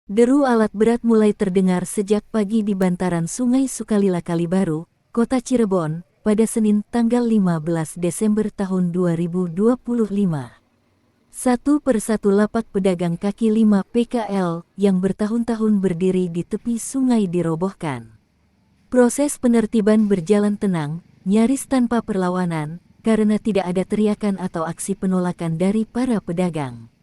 Deru alat berat mulai terdengar sejak pagi di bantaran Sungai Sukalila Kalibaru, Kota Cirebon, pada Senin tanggal 15 Desember tahun 2025. Satu persatu lapak pedagang kaki lima PKL yang bertahun-tahun berdiri di tepi sungai dirobohkan. Proses penertiban berjalan tenang, nyaris tanpa perlawanan, karena tidak ada teriakan atau aksi penolakan dari para pedagang.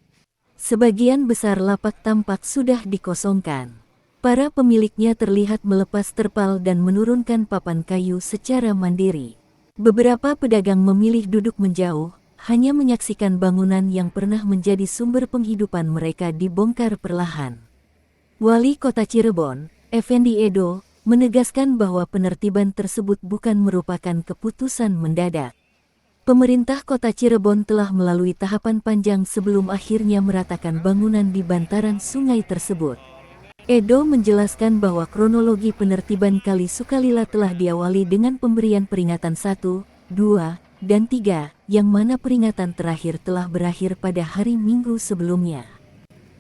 Sebagian besar lapak tampak sudah dikosongkan. Para pemiliknya terlihat melepas terpal dan menurunkan papan kayu secara mandiri. Beberapa pedagang memilih duduk menjauh, hanya menyaksikan bangunan yang pernah menjadi sumber penghidupan mereka dibongkar perlahan. Wali Kota Cirebon, Effendi Edo, menegaskan bahwa penertiban tersebut bukan merupakan keputusan mendadak. Pemerintah Kota Cirebon telah melalui tahapan panjang sebelum akhirnya meratakan bangunan di bantaran sungai tersebut. Edo menjelaskan bahwa kronologi penertiban Kali Sukalila telah diawali dengan pemberian peringatan 1, 2, dan 3, yang mana peringatan terakhir telah berakhir pada hari Minggu sebelumnya.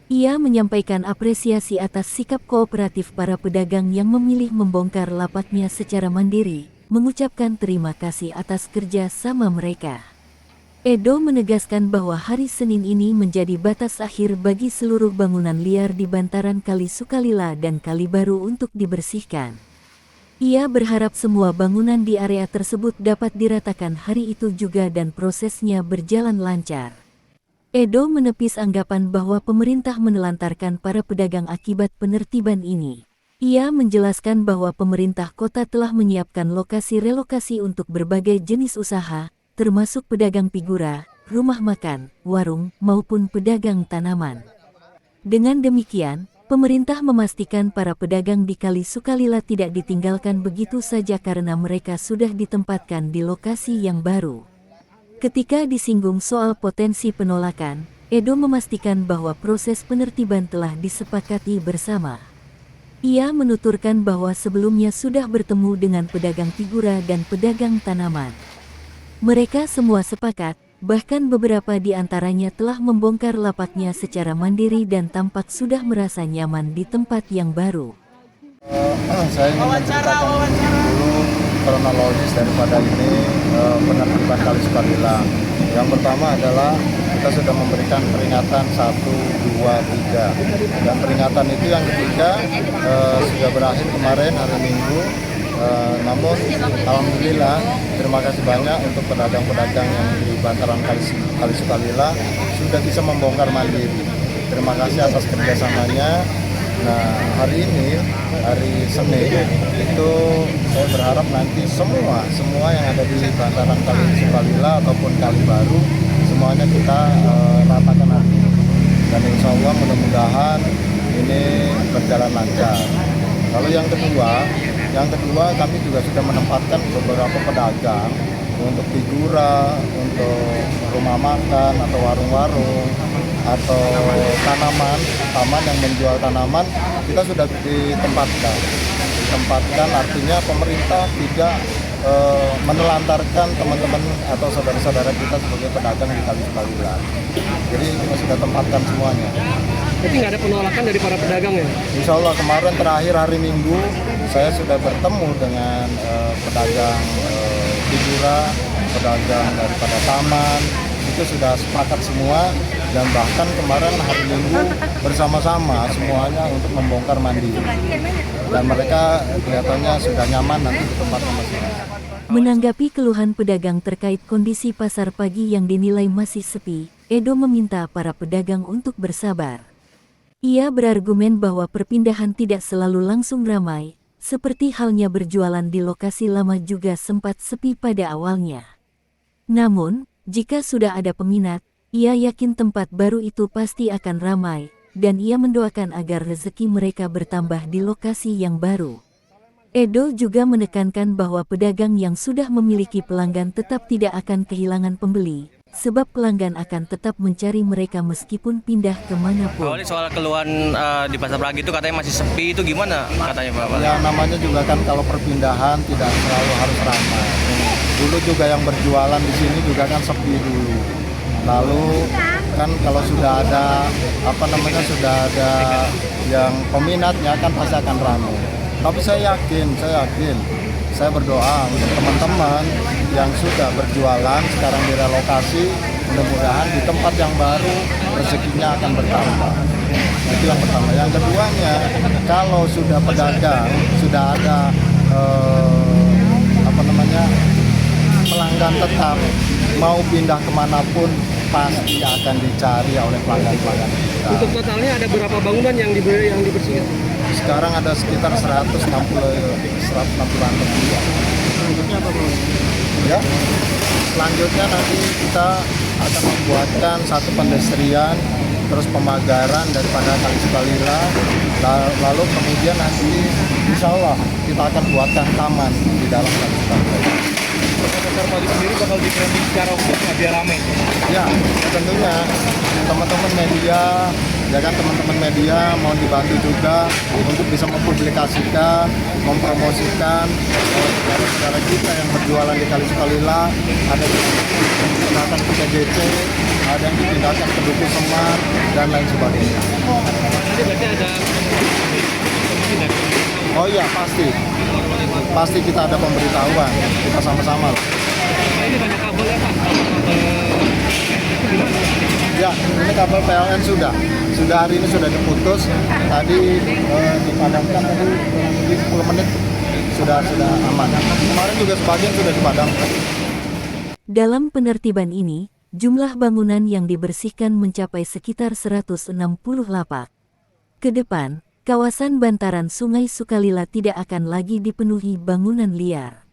Ia menyampaikan apresiasi atas sikap kooperatif para pedagang yang memilih membongkar lapaknya secara mandiri, mengucapkan terima kasih atas kerja sama mereka. Edo menegaskan bahwa hari Senin ini menjadi batas akhir bagi seluruh bangunan liar di bantaran Kali Sukalila dan Kalibaru untuk dibersihkan. Ia berharap semua bangunan di area tersebut dapat diratakan hari itu juga dan prosesnya berjalan lancar. Edo menepis anggapan bahwa pemerintah menelantarkan para pedagang akibat penertiban ini. Ia menjelaskan bahwa pemerintah kota telah menyiapkan lokasi relokasi untuk berbagai jenis usaha, termasuk pedagang figura, rumah makan, warung, maupun pedagang tanaman. Dengan demikian, pemerintah memastikan para pedagang di Kali Sukalila tidak ditinggalkan begitu saja karena mereka sudah ditempatkan di lokasi yang baru. Ketika disinggung soal potensi penolakan, Edo memastikan bahwa proses penertiban telah disepakati bersama. Ia menuturkan bahwa sebelumnya sudah bertemu dengan pedagang figura dan pedagang tanaman. Mereka semua sepakat, bahkan beberapa di antaranya telah membongkar lapaknya secara mandiri dan tampak sudah merasa nyaman di tempat yang baru. Saya ingin menceritakan dulu kronologis daripada ini penertiban Kali Sukalila. Yang pertama adalah kita sudah memberikan peringatan 1, 2, 3. Dan peringatan itu yang ketiga sudah berakhir kemarin hari Minggu. Namun alhamdulillah terima kasih banyak untuk pedagang-pedagang yang di bantaran Kali Sukalila sudah bisa membongkar mandiri. Terima kasih atas kerjasamanya. Nah, hari ini, hari Senin, itu saya berharap nanti semua yang ada di bantaran Kali Sukalila ataupun Kalibaru, semuanya kita ratakan nanti. Dan insya Allah mudah-mudahan ini berjalan lancar. Lalu yang kedua kami juga sudah menempatkan beberapa pedagang untuk figura, untuk rumah makan atau warung-warung, atau taman yang menjual tanaman, kita sudah ditempatkan artinya pemerintah tidak menelantarkan teman-teman atau saudara-saudara kita sebagai pedagang di Kali Sukalila. Jadi kita sudah tempatkan semuanya. Jadi nggak ada penolakan dari para pedagang ya? Insya Allah kemarin terakhir hari Minggu saya sudah bertemu dengan pedagang figura, pedagang daripada taman, itu sudah sepakat semua. Dan bahkan kemarin hari Minggu bersama-sama semuanya untuk membongkar mandiri. Dan mereka kelihatannya sudah nyaman nanti di tempat masing-masing. Menanggapi keluhan pedagang terkait kondisi pasar pagi yang dinilai masih sepi, Edo meminta para pedagang untuk bersabar. Ia berargumen bahwa perpindahan tidak selalu langsung ramai, seperti halnya berjualan di lokasi lama juga sempat sepi pada awalnya. Namun, jika sudah ada peminat, ia yakin tempat baru itu pasti akan ramai, dan ia mendoakan agar rezeki mereka bertambah di lokasi yang baru. Edo juga menekankan bahwa pedagang yang sudah memiliki pelanggan tetap tidak akan kehilangan pembeli, sebab pelanggan akan tetap mencari mereka meskipun pindah kemanapun. Soal keluhan di pasar pagi itu katanya masih sepi, itu gimana katanya Bapak? Ya namanya juga kan kalau perpindahan tidak selalu harus ramai. Dulu juga yang berjualan di sini juga kan sepi dulu. Lalu kan kalau sudah ada sudah ada yang peminatnya kan pasti akan ramai. Tapi saya yakin, saya berdoa untuk teman-teman yang sudah berjualan sekarang direlokasi, mudah-mudahan di tempat yang baru rezekinya akan bertambah. Itu yang pertama. Yang keduanya, kalau sudah pedagang, sudah ada pelanggan tetap, mau pindah kemanapun pasti akan dicari oleh pelanggan-pelanggan kita. Untuk totalnya ada berapa bangunan yang dibersihkan? Sekarang ada sekitar 160-an lebih. Selanjutnya apa Bang? Ya, selanjutnya nanti kita akan membuatkan satu pedestrian, terus pemagaran daripada Kali Sukalila, lalu kemudian nanti insya Allah kita akan buatkan taman di dalam Kali Sukalila. Pasar pagi sendiri bakal di branding secara umum biar rame. Ya, tentunya teman-teman media, teman-teman media mohon dibantu juga untuk bisa mempublikasikan, mempromosikan saudara-saudara kita yang berjualan di Kali Sukalila, ada yang dipindahkan ke PJC, ada yang dipindahkan ke Duku Semar, dan lain sebagainya. Jadi berarti ada Oh iya, pasti kita ada pemberitahuan, kita sama-sama. ini banyak kabel ya Pak? Ya, ini kabel PLN sudah hari ini sudah diputus. Tadi dipadamkan tadi kurang lebih 10 menit sudah aman. Kemarin juga sebagian sudah dipadamkan. Dalam penertiban ini, jumlah bangunan yang dibersihkan mencapai sekitar 160 lapak. Ke depan, kawasan bantaran Sungai Sukalila tidak akan lagi dipenuhi bangunan liar.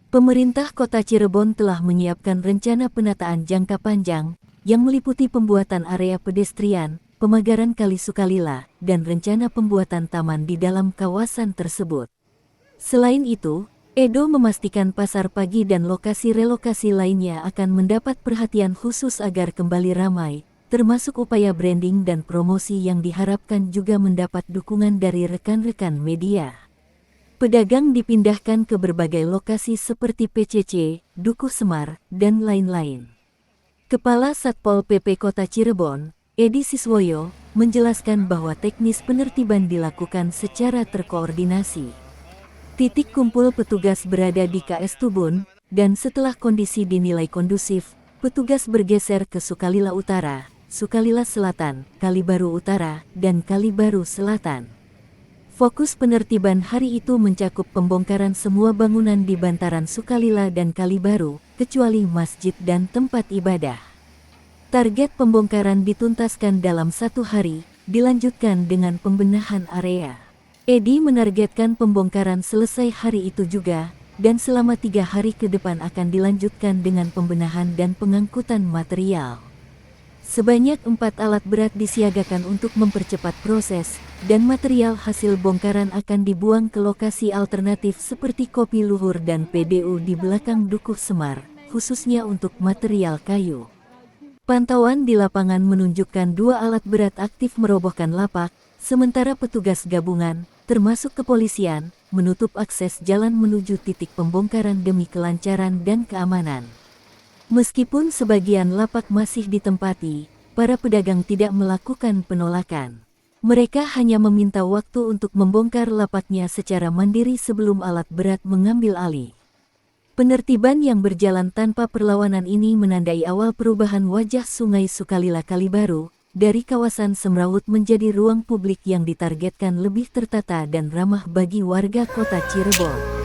Pemerintah Kota Cirebon telah menyiapkan rencana penataan jangka panjang yang meliputi pembuatan area pedestrian, pemagaran Kali Sukalila, dan rencana pembuatan taman di dalam kawasan tersebut. Selain itu, Edo memastikan pasar pagi dan lokasi relokasi lainnya akan mendapat perhatian khusus agar kembali ramai, termasuk upaya branding dan promosi yang diharapkan juga mendapat dukungan dari rekan-rekan media. Pedagang dipindahkan ke berbagai lokasi seperti PCC, Duku Semar, dan lain-lain. Kepala Satpol PP Kota Cirebon, Edi Siswoyo, menjelaskan bahwa teknis penertiban dilakukan secara terkoordinasi. Titik kumpul petugas berada di KS Tubun, dan setelah kondisi dinilai kondusif, petugas bergeser ke Sukalila Utara, Sukalila Selatan, Kalibaru Utara, dan Kalibaru Selatan. Fokus penertiban hari itu mencakup pembongkaran semua bangunan di bantaran Sukalila dan Kalibaru, kecuali masjid dan tempat ibadah. Target pembongkaran dituntaskan dalam 1 hari, dilanjutkan dengan pembenahan area. Edi menargetkan pembongkaran selesai hari itu juga, dan selama 3 hari ke depan akan dilanjutkan dengan pembenahan dan pengangkutan material. Sebanyak 4 alat berat disiagakan untuk mempercepat proses, dan material hasil bongkaran akan dibuang ke lokasi alternatif seperti Kopi Luhur dan PDU di belakang Dukuh Semar, khususnya untuk material kayu. Pantauan di lapangan menunjukkan 2 alat berat aktif merobohkan lapak, sementara petugas gabungan, termasuk kepolisian, menutup akses jalan menuju titik pembongkaran demi kelancaran dan keamanan. Meskipun sebagian lapak masih ditempati, para pedagang tidak melakukan penolakan. Mereka hanya meminta waktu untuk membongkar lapaknya secara mandiri sebelum alat berat mengambil alih. Penertiban yang berjalan tanpa perlawanan ini menandai awal perubahan wajah Sungai Sukalila Kalibaru, dari kawasan semrawut menjadi ruang publik yang ditargetkan lebih tertata dan ramah bagi warga Kota Cirebon.